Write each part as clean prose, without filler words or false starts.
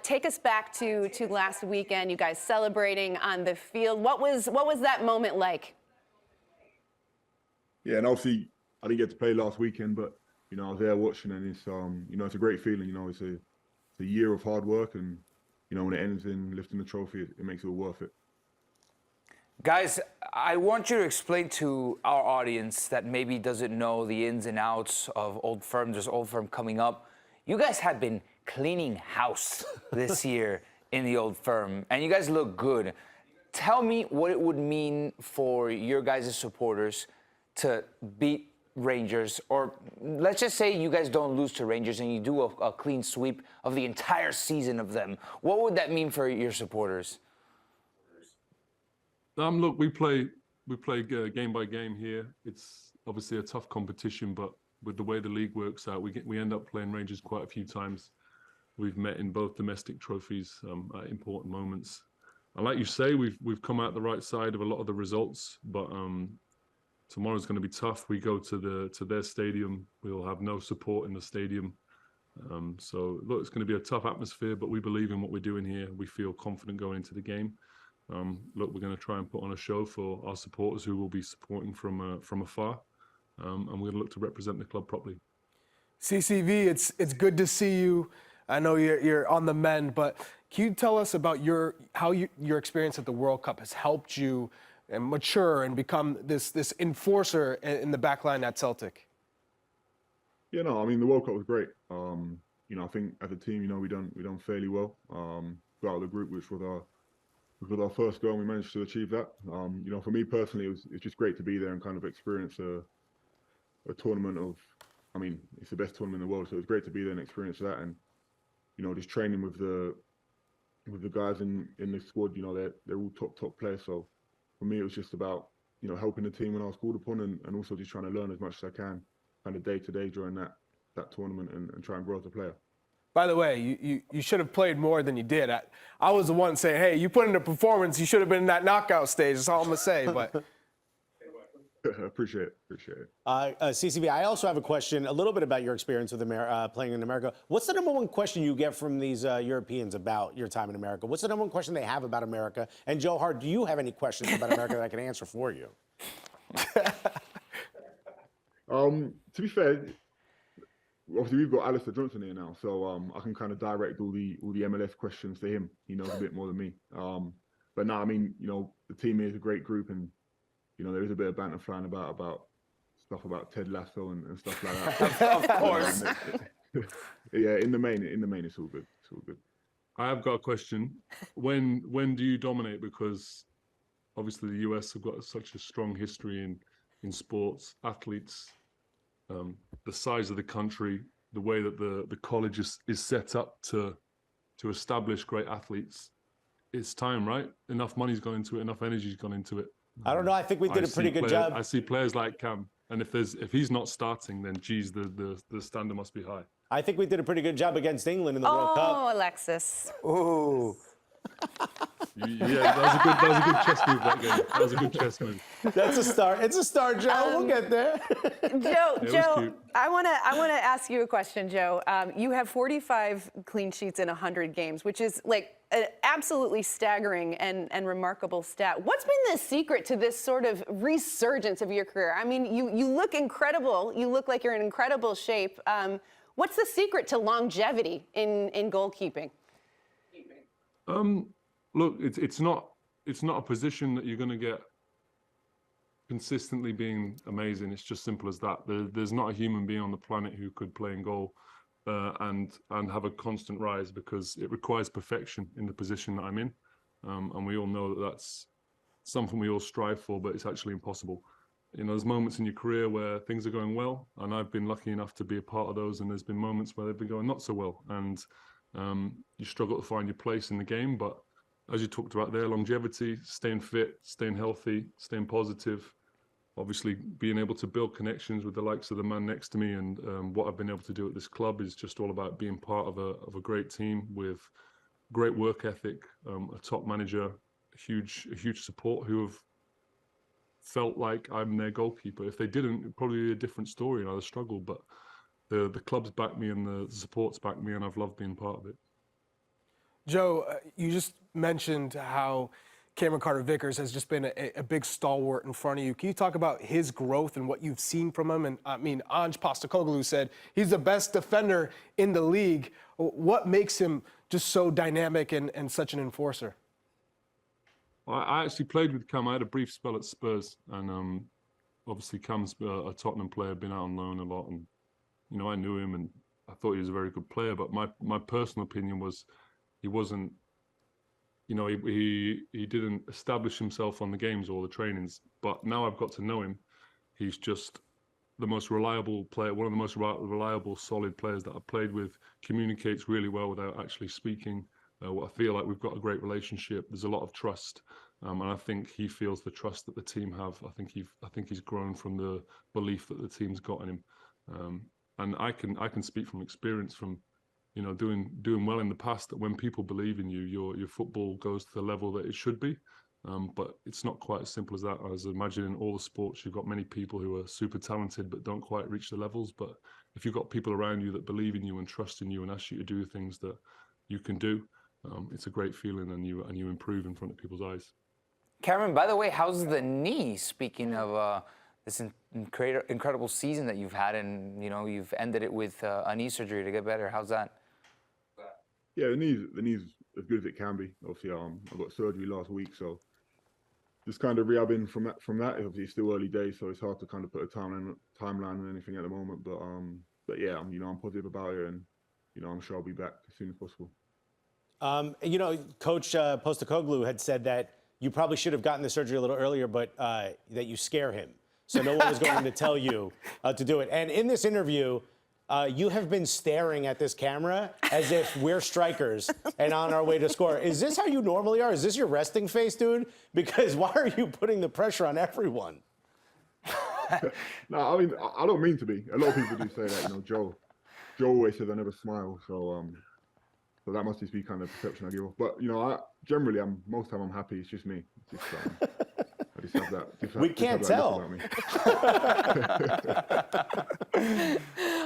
Take us back to last weekend. You guys celebrating on the field. What was that moment like? Yeah, and obviously I didn't get to play last weekend, but you know I was there watching, and it's you know it's a great feeling. You know it's a year of hard work, and you know when it ends in lifting the trophy, it makes it all worth it. Guys, I want you to explain to our audience that maybe doesn't know the ins and outs of Old Firm. There's Old Firm coming up. You guys have been cleaning house this year in the Old Firm, and you guys look good. Tell me what it would mean for your guys' supporters to beat Rangers, or let's just say you guys don't lose to Rangers and you do a clean sweep of the entire season of them. What would that mean for your supporters? Look, we play game by game here. It's obviously a tough competition, but with the way the league works out, we end up playing Rangers quite a few times. We've met in both domestic trophies at important moments. And like you say, we've come out the right side of a lot of the results, but tomorrow's going to be tough. We go to their stadium. We'll have no support in the stadium. So look, it's going to be a tough atmosphere, but we believe in what we're doing here. We feel confident going into the game. Look, we're going to try and put on a show for our supporters who will be supporting from afar, and we're going to look to represent the club properly. CCV, it's good to see you. I know you're on the mend, but can you tell us about how your experience at the World Cup has helped you and mature and become this enforcer in the back line at Celtic? Yeah, no, I mean the World Cup was great. You know, I think as a team, you know, we done fairly well. Got out of the group, which was our first goal, and we managed to achieve that. You know, for me personally, it's just great to be there and kind of experience a tournament of, I mean, it's the best tournament in the world, so it's great to be there and experience that. And you know, just training with the guys in the squad, you know, they're all top players. So for me, it was just about, you know, helping the team when I was called upon, and also just trying to learn as much as I can, kind of day to day during that tournament, and try and grow as a player. By the way, you should have played more than you did. I was the one saying, hey, you put in a performance, you should have been in that knockout stage. That's all I'm going to say. But Appreciate it. CCV, I also have a question, a little bit about your experience with playing in America. What's the number one question you get from these Europeans about your time in America? What's the number one question they have about America? And Joe Hart, do you have any questions about America that I can answer for you? To be fair, obviously we've got Alistair Johnson here now, so I can kind of direct all the MLS questions to him. He knows a bit more than me. But no, I mean, you know, the team here is a great group, and you know, there is a bit of banter flying about stuff about Ted Lasso and stuff like that. Of course. Yeah, in the main, it's all good. It's all good. I have got a question. When do you dominate? Because obviously the US have got such a strong history in sports, athletes, the size of the country, the way that the college is set up to establish great athletes. It's time, right? Enough money's gone into it, enough energy's gone into it. I don't know. I think we did a pretty good job. I see players like Cam, and if he's not starting, then geez, the standard must be high. I think we did a pretty good job against England in the World Cup. Oh, Alexis. Ooh. Yeah, that was a good chess move, that game. That was a good chess move. That's a start. It's a start, Joe. We'll get there. Joe, I want to ask you a question, Joe. You have 45 clean sheets in 100 games, which is like an absolutely staggering and remarkable stat. What's been the secret to this sort of resurgence of your career? I mean, you look incredible. You look like you're in incredible shape. What's the secret to longevity in goalkeeping? Look, it's not a position that you're going to get consistently being amazing. It's just simple as that. There's not a human being on the planet who could play in goal and have a constant rise, because it requires perfection in the position that I'm in, and we all know that that's something we all strive for, but it's actually impossible. You know, there's moments in your career where things are going well, and I've been lucky enough to be a part of those, and there's been moments where they've been going not so well, and you struggle to find your place in the game. But as you talked about there, longevity, staying fit, staying healthy, staying positive, obviously being able to build connections with the likes of the man next to me, and what I've been able to do at this club is just all about being part of a great team with great work ethic, a top manager, a huge support, who have felt like I'm their goalkeeper. If they didn't, it'd probably be a different story and I'd have struggled, but the club's backed me and the support's backed me, and I've loved being part of it. Joe, you just mentioned how Cameron Carter-Vickers has just been a big stalwart in front of you. Can you talk about his growth and what you've seen from him? And I mean, Ange Postecoglou said he's the best defender in the league. What makes him just so dynamic and such an enforcer? I actually played with Cam. I had a brief spell at Spurs, and obviously Cam's a Tottenham player, been out on loan a lot, and you know I knew him, and I thought he was a very good player. But my personal opinion was he wasn't. You know, he didn't establish himself on the games or the trainings. But now I've got to know him. He's just the most reliable player, one of the most reliable, solid players that I've played with. Communicates really well without actually speaking. I feel like we've got a great relationship. There's a lot of trust, and I think he feels the trust that the team have. I think he's grown from the belief that the team's got in him, and I can speak from experience from, you know, doing well in the past, that when people believe in you, your football goes to the level that it should be. But it's not quite as simple as that. I was imagining in all the sports, you've got many people who are super talented but don't quite reach the levels. But if you've got people around you that believe in you and trust in you and ask you to do things that you can do, it's a great feeling, and you improve in front of people's eyes. Cameron, by the way, how's the knee? Speaking of this incredible season that you've had, and you know you've ended it with a knee surgery to get better. How's that? Yeah, the knee's as good as it can be. Obviously, I got surgery last week, so just kind of rehabbing from that. Obviously, it's still early days, so it's hard to kind of put a timeline on anything at the moment. But yeah, I'm positive about it, and I'm sure I'll be back as soon as possible. Coach Postecoglou had said that you probably should have gotten the surgery a little earlier, but that you scare him, so no one was going to tell you to do it. And in this interview, you have been staring at this camera as if we're strikers and on our way to score. Is this how you normally are? Is this your resting face, dude? Because why are you putting the pressure on everyone? No, I mean, I don't mean to be. A lot of people do say that. Joe always says I never smile, so that must just be kind of perception I give off. But generally, most time I'm happy. It's just me. I just have that. We can't tell.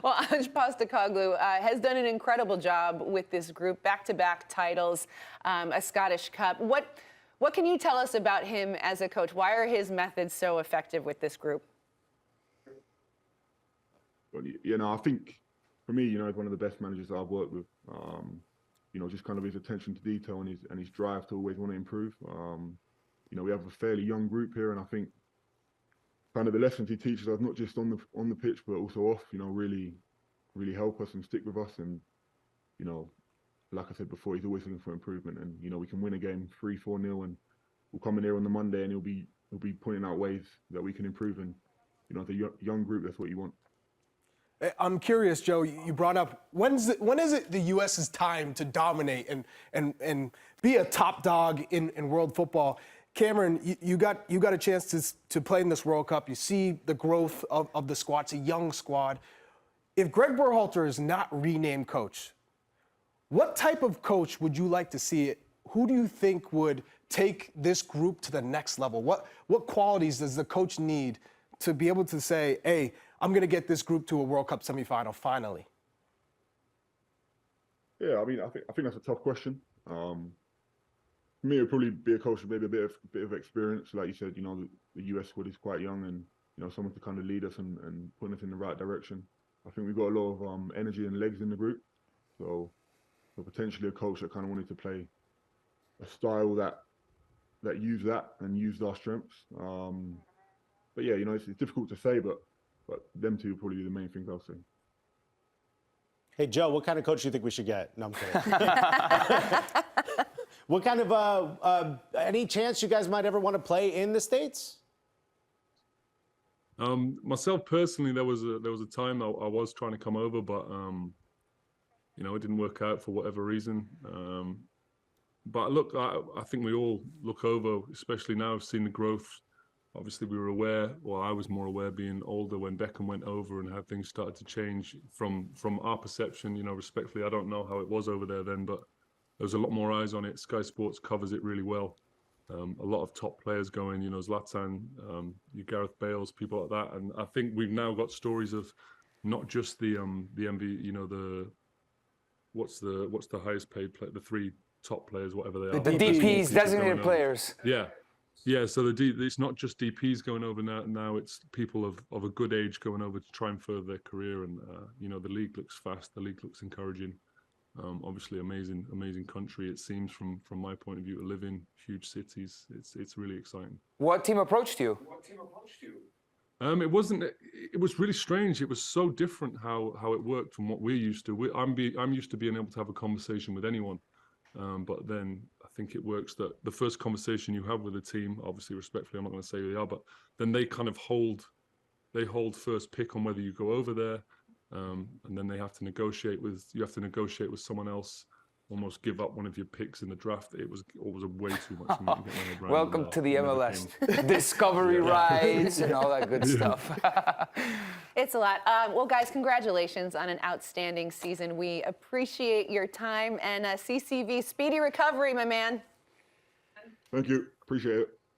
Well, Ange Postecoglou has done an incredible job with this group, back-to-back titles, a Scottish Cup. What can you tell us about him as a coach? Why are his methods so effective with this group? Well, I think for me, he's one of the best managers that I've worked with. Just kind of his attention to detail and his drive to always want to improve. We have a fairly young group here, and I think kind of the lessons he teaches us, not just on the pitch but also off, really help us and stick with us. And like I said before, he's always looking for improvement. And we can win a game 3-4-0, and we'll come in here on the Monday and he'll be pointing out ways that we can improve. And as a young group, that's what you want. I'm curious, Joe. You brought up when is it the U.S.'s time to dominate and be a top dog in world football? Cameron, you got a chance to play in this World Cup. You see the growth of the squad. It's a young squad. If Greg Berhalter is not renamed coach, what type of coach would you like to see? Who do you think would take this group to the next level? What qualities does the coach need to be able to say, hey, I'm going to get this group to a World Cup semifinal finally? Yeah, I mean, I think that's a tough question. For me, it would probably be a coach with maybe a bit of experience. Like you said, the US squad is quite young, and someone to kind of lead us and put us in the right direction. I think we've got a lot of energy and legs in the group, so potentially a coach that kind of wanted to play a style that used that and used our strengths. But yeah, it's difficult to say, but them two will probably be the main things I'll say. Hey, Joe, what kind of coach do you think we should get? No, I'm kidding. What kind of, any chance you guys might ever want to play in the States? Myself personally, there was a time I was trying to come over, but it didn't work out for whatever reason. But look, I think we all look over, especially now, I've seen the growth. Obviously, we were aware, or I was more aware being older when Beckham went over and how things started to change from our perception. Respectfully, I don't know how it was over there then, but there was a lot more eyes on it. Sky Sports covers it really well. A lot of top players going, Zlatan, Gareth Bales, people like that. And I think we've now got stories of not just the MV, what's the highest paid player, the three top players, whatever they are. The DPs, designated players. Yeah. Yeah, so it's not just DPs going over now. It's people of a good age going over to try and further their career. And you know, the league looks fast. The league looks encouraging. Obviously, amazing country. It seems from my point of view to live in, huge cities. It's really exciting. What team approached you? It wasn't. It was really strange. It was so different how it worked from what we're used to. I'm used to being able to have a conversation with anyone. But then I think it works that the first conversation you have with a team, obviously respectfully, I'm not going to say who they are, but then they kind of hold first pick on whether you go over there, and then you have to negotiate with someone else, almost give up one of your picks in the draft. It was way too much. Welcome to the MLS. Discovery rights and all that good stuff. It's a lot. Well, guys, congratulations on an outstanding season. We appreciate your time, and CCV, speedy recovery, my man. Thank you. Appreciate it.